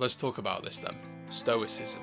Let's talk about this then. Stoicism.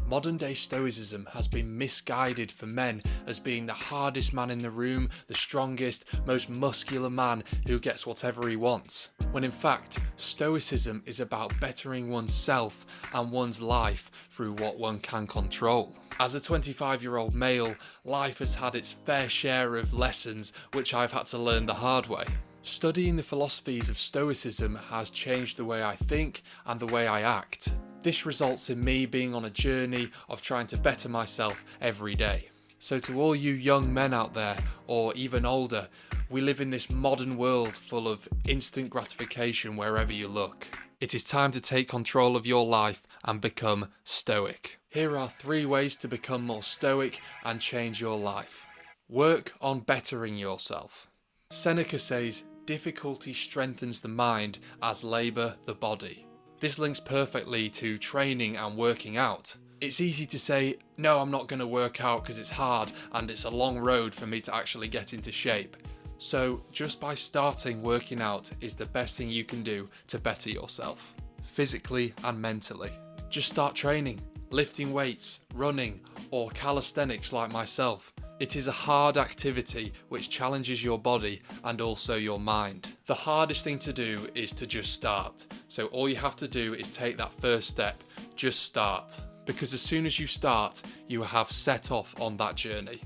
Modern day Stoicism has been misguided for men as being the hardest man in the room, the strongest, most muscular man who gets whatever he wants. When in fact, Stoicism is about bettering oneself and one's life through what one can control. As a 25-year-old male, life has had its fair share of lessons which I've had to learn the hard way. Studying the philosophies of Stoicism has changed the way I think and the way I act. This results in me being on a journey of trying to better myself every day. So to all you young men out there, or even older, we live in this modern world full of instant gratification wherever you look. It is time to take control of your life and become stoic. Here are 3 ways to become more stoic and change your life. Work on bettering yourself. Seneca says, difficulty strengthens the mind as labour the body. This links perfectly to training and working out. It's easy to say, no, I'm not going to work out because it's hard and it's a long road for me to actually get into shape. So just by starting working out is the best thing you can do to better yourself, physically and mentally. Just start training, lifting weights, running, or calisthenics like myself. It is a hard activity which challenges your body and also your mind. The hardest thing to do is to just start. So all you have to do is take that first step, just start. Because as soon as you start, you have set off on that journey.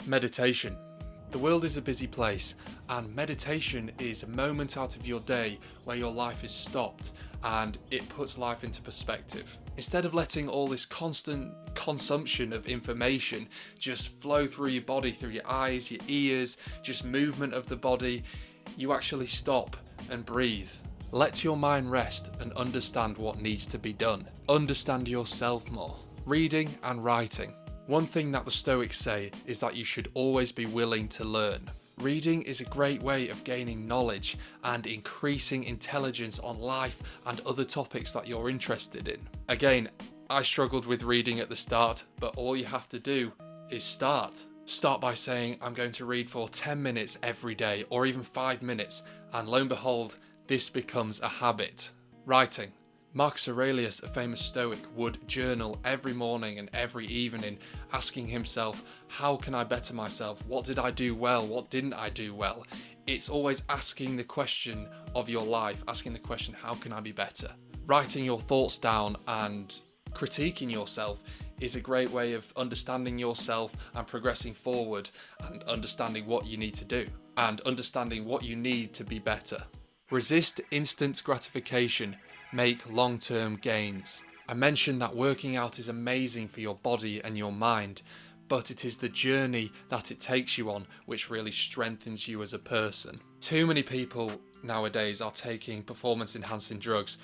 Meditation. The world is a busy place, and meditation is a moment out of your day where your life is stopped and it puts life into perspective. Instead of letting all this constant consumption of information just flow through your body, through your eyes, your ears, just movement of the body, you actually stop and breathe. Let your mind rest and understand what needs to be done. Understand yourself more. Reading and writing. One thing that the Stoics say is that you should always be willing to learn. Reading is a great way of gaining knowledge and increasing intelligence on life and other topics that you're interested in. Again, I struggled with reading at the start, but all you have to do is start. Start by saying, I'm going to read for 10 minutes every day, or even 5 minutes, and lo and behold, this becomes a habit. Writing. Marcus Aurelius, a famous Stoic, would journal every morning and every evening, asking himself, how can I better myself? What did I do well? What didn't I do well? It's always asking the question of your life, asking the question, how can I be better? Writing your thoughts down and critiquing yourself is a great way of understanding yourself and progressing forward and understanding what you need to do and understanding what you need to be better. Resist instant gratification. Make long-term gains. I mentioned that working out is amazing for your body and your mind, but it is the journey that it takes you on which really strengthens you as a person. Too many people nowadays are taking performance-enhancing drugs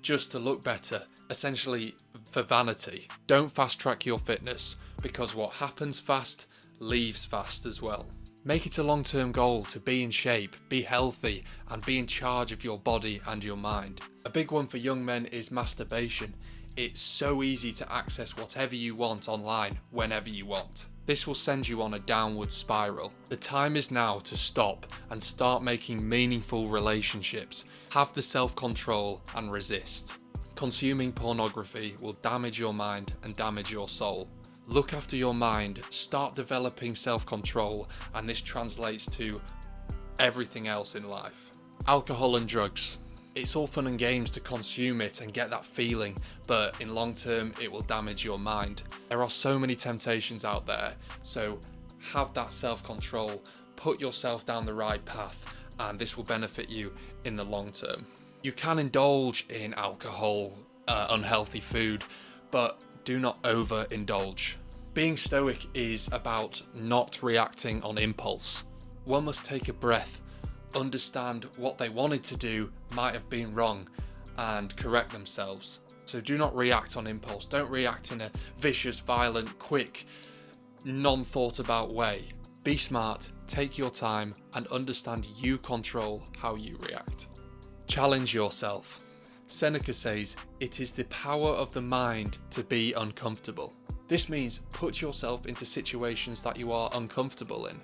just to look better, essentially for vanity. Don't fast-track your fitness, because what happens fast leaves fast as well. Make it a long-term goal to be in shape, be healthy, and be in charge of your body and your mind. A big one for young men is masturbation. It's so easy to access whatever you want online, whenever you want. This will send you on a downward spiral. The time is now to stop and start making meaningful relationships. Have the self-control and resist. Consuming pornography will damage your mind and damage your soul. Look after your mind, start developing self-control, and this translates to everything else in life. Alcohol and drugs. It's all fun and games to consume it and get that feeling, but in long term it will damage your mind. There are so many temptations out there, so have that self-control, put yourself down the right path, and this will benefit you in the long term. You can indulge in alcohol, unhealthy food, but do not overindulge. Being stoic is about not reacting on impulse. One must take a breath, understand what they wanted to do might have been wrong, and correct themselves. So do not react on impulse. Don't react in a vicious, violent, quick, non-thought about way. Be smart, take your time, and understand you control how you react. Challenge yourself. Seneca says, it is the power of the mind to be uncomfortable. This means put yourself into situations that you are uncomfortable in.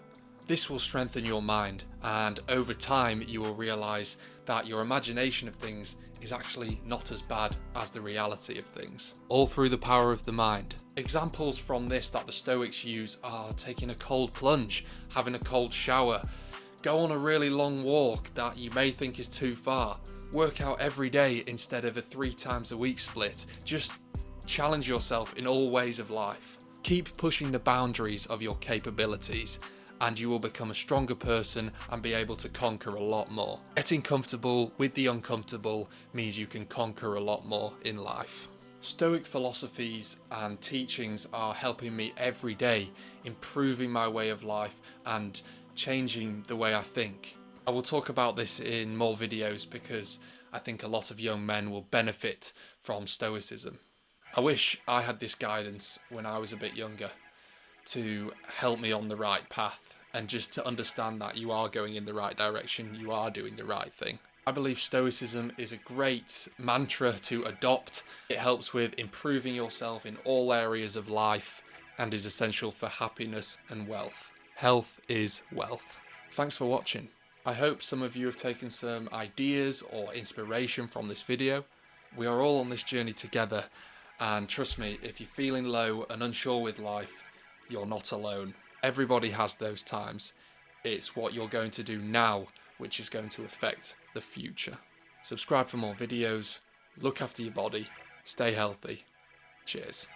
This will strengthen your mind, and over time you will realise that your imagination of things is actually not as bad as the reality of things. All through the power of the mind. Examples from this that the Stoics use are taking a cold plunge, having a cold shower, go on a really long walk that you may think is too far, work out every day instead of a 3 times a week split. Just challenge yourself in all ways of life. Keep pushing the boundaries of your capabilities, and you will become a stronger person and be able to conquer a lot more. Getting comfortable with the uncomfortable means you can conquer a lot more in life. Stoic philosophies and teachings are helping me every day, improving my way of life and changing the way I think. I will talk about this in more videos because I think a lot of young men will benefit from Stoicism. I wish I had this guidance when I was a bit younger to help me on the right path and just to understand that you are going in the right direction, you are doing the right thing. I believe Stoicism is a great mantra to adopt. It helps with improving yourself in all areas of life and is essential for happiness and wealth. Health is wealth. Thanks for watching. I hope some of you have taken some ideas or inspiration from this video. We are all on this journey together, and trust me, if you're feeling low and unsure with life, you're not alone. Everybody has those times. It's what you're going to do now which is going to affect the future. Subscribe for more videos, look after your body, stay healthy. Cheers.